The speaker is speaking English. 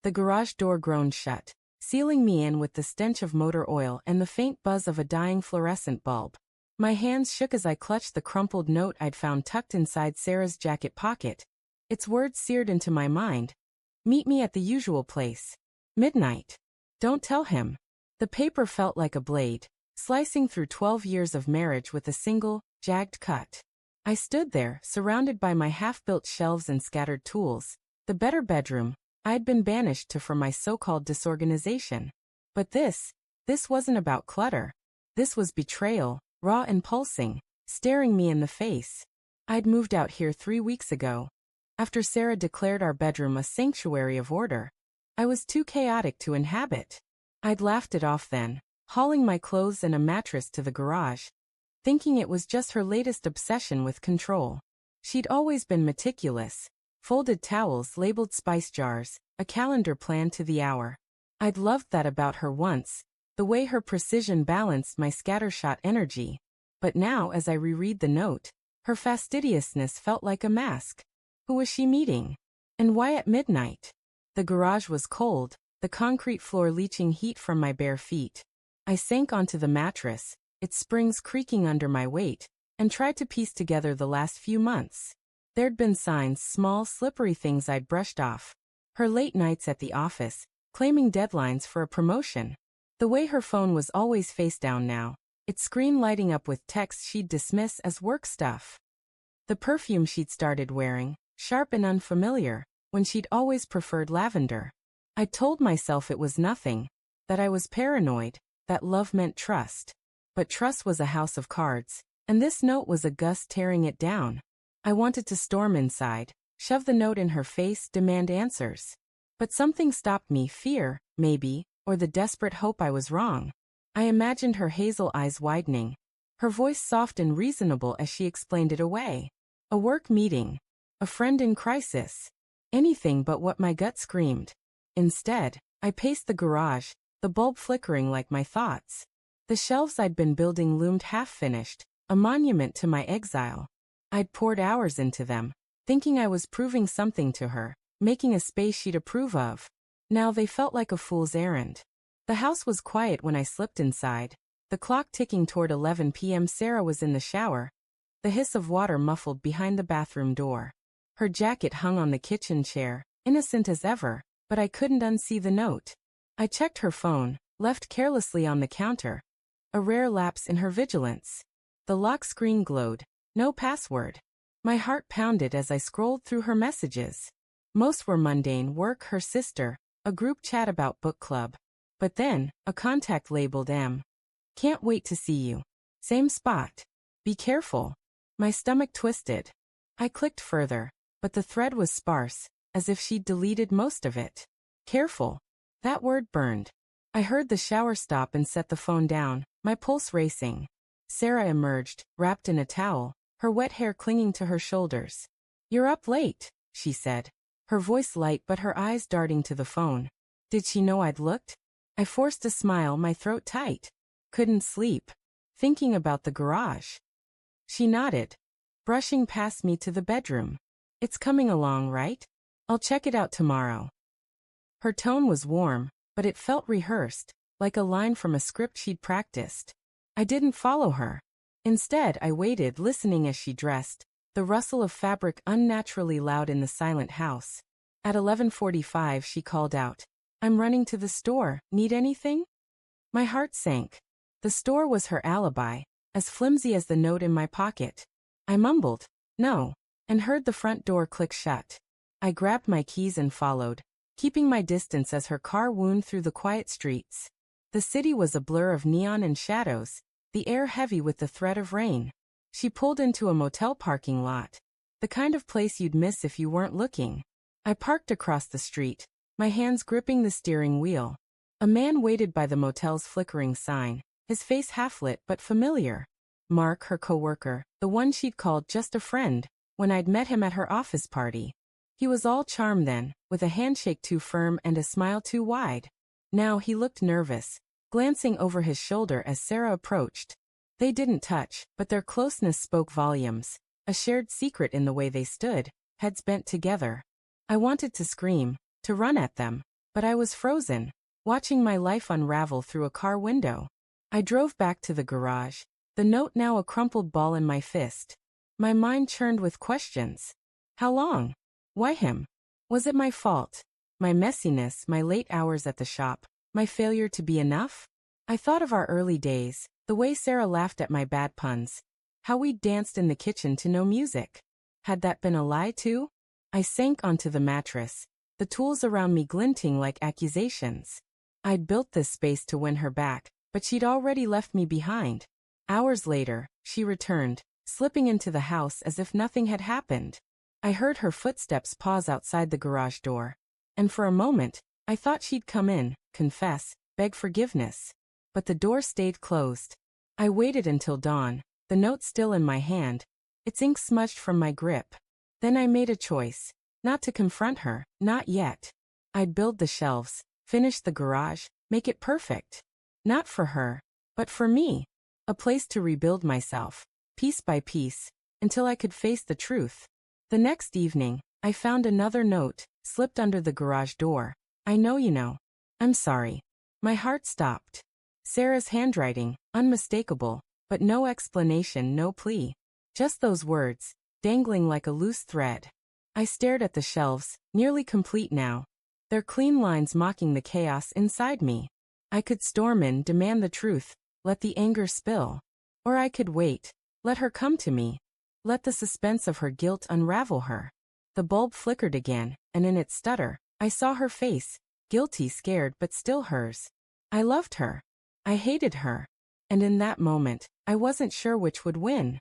The garage door groaned shut, sealing me in with the stench of motor oil and the faint buzz of a dying fluorescent bulb. My hands shook as I clutched the crumpled note I'd found tucked inside Sarah's jacket pocket. Its words seared into my mind. Meet me at the usual place. Midnight. Don't tell him. The paper felt like a blade, slicing through 12 years of marriage with a single, jagged cut. I stood there, surrounded by my half-built shelves and scattered tools. The better bedroom I'd been banished to for my so-called disorganization. But this wasn't about clutter. This was betrayal, raw and pulsing, staring me in the face. I'd moved out here 3 weeks ago, after Sarah declared our bedroom a sanctuary of order. I was too chaotic to inhabit. I'd laughed it off then, hauling my clothes and a mattress to the garage, thinking it was just her latest obsession with control. She'd always been meticulous. Folded towels labeled spice jars, a calendar planned to the hour. I'd loved that about her once, the way her precision balanced my scattershot energy. But now as I reread the note, her fastidiousness felt like a mask. Who was she meeting? And why at midnight? The garage was cold, the concrete floor leaching heat from my bare feet. I sank onto the mattress, its springs creaking under my weight, and tried to piece together the last few months. There'd been signs, small, slippery things I'd brushed off. Her late nights at the office, claiming deadlines for a promotion. The way her phone was always face down now, its screen lighting up with texts she'd dismiss as work stuff. The perfume she'd started wearing, sharp and unfamiliar, when she'd always preferred lavender. I told myself it was nothing, that I was paranoid, that love meant trust. But trust was a house of cards, and this note was a gust tearing it down. I wanted to storm inside, shove the note in her face, demand answers. But something stopped me, fear, maybe, or the desperate hope I was wrong. I imagined her hazel eyes widening, her voice soft and reasonable as she explained it away. A work meeting. A friend in crisis. Anything but what my gut screamed. Instead, I paced the garage, the bulb flickering like my thoughts. The shelves I'd been building loomed half-finished, a monument to my exile. I'd poured hours into them, thinking I was proving something to her, making a space she'd approve of. Now they felt like a fool's errand. The house was quiet when I slipped inside, the clock ticking toward 11 p.m. Sarah was in the shower, the hiss of water muffled behind the bathroom door. Her jacket hung on the kitchen chair, innocent as ever, but I couldn't unsee the note. I checked her phone, left carelessly on the counter. A rare lapse in her vigilance. The lock screen glowed. No password. My heart pounded as I scrolled through her messages. Most were mundane: work, her sister, a group chat about book club. But then, a contact labeled M. Can't wait to see you. Same spot. Be careful. My stomach twisted. I clicked further, but the thread was sparse, as if she'd deleted most of it. Careful. That word burned. I heard the shower stop and set the phone down, my pulse racing. Sarah emerged, wrapped in a towel, her wet hair clinging to her shoulders. You're up late, she said, her voice light but her eyes darting to the phone. Did she know I'd looked? I forced a smile, my throat tight. Couldn't sleep. Thinking about the garage. She nodded, brushing past me to the bedroom. It's coming along, right? I'll check it out tomorrow. Her tone was warm, but it felt rehearsed, like a line from a script she'd practiced. I didn't follow her. Instead, I waited, listening as she dressed, the rustle of fabric unnaturally loud in the silent house. At 11:45 she called out, I'm running to the store, need anything? My heart sank. The store was her alibi, as flimsy as the note in my pocket. I mumbled, no, and heard the front door click shut. I grabbed my keys and followed, keeping my distance as her car wound through the quiet streets. The city was a blur of neon and shadows, the air heavy with the threat of rain. She pulled into a motel parking lot, the kind of place you'd miss if you weren't looking. I parked across the street, my hands gripping the steering wheel. A man waited by the motel's flickering sign, his face half-lit but familiar. Mark, her coworker, the one she'd called just a friend, when I'd met him at her office party. He was all charm then, with a handshake too firm and a smile too wide. Now he looked nervous, glancing over his shoulder as Sarah approached. They didn't touch, but their closeness spoke volumes, a shared secret in the way they stood, heads bent together. I wanted to scream, to run at them, But I was frozen, watching my life unravel through a car window. I drove back to the garage, the note now a crumpled ball in my fist. My mind churned with questions. How long? Why him? Was it my fault? My messiness, my late hours at the shop, my failure to be enough? I thought of our early days, the way Sarah laughed at my bad puns, how we'd danced in the kitchen to no music. Had that been a lie too? I sank onto the mattress, the tools around me glinting like accusations. I'd built this space to win her back, but she'd already left me behind. Hours later, she returned, slipping into the house as if nothing had happened. I heard her footsteps pause outside the garage door, and for a moment, I thought she'd come in, confess, beg forgiveness. But the door stayed closed. I waited until dawn, the note still in my hand, its ink smudged from my grip. Then I made a choice, not to confront her, not yet. I'd build the shelves, finish the garage, make it perfect. Not for her, but for me. A place to rebuild myself, piece by piece, until I could face the truth. The next evening, I found another note, slipped under the garage door. I know you know. I'm sorry. My heart stopped. Sarah's handwriting, unmistakable, but no explanation, no plea. Just those words, dangling like a loose thread. I stared at the shelves, nearly complete now, their clean lines mocking the chaos inside me. I could storm in, demand the truth, let the anger spill. Or I could wait, let her come to me. Let the suspense of her guilt unravel her. The bulb flickered again, and in its stutter, I saw her face, guilty, scared, but still hers. I loved her. I hated her. And in that moment, I wasn't sure which would win.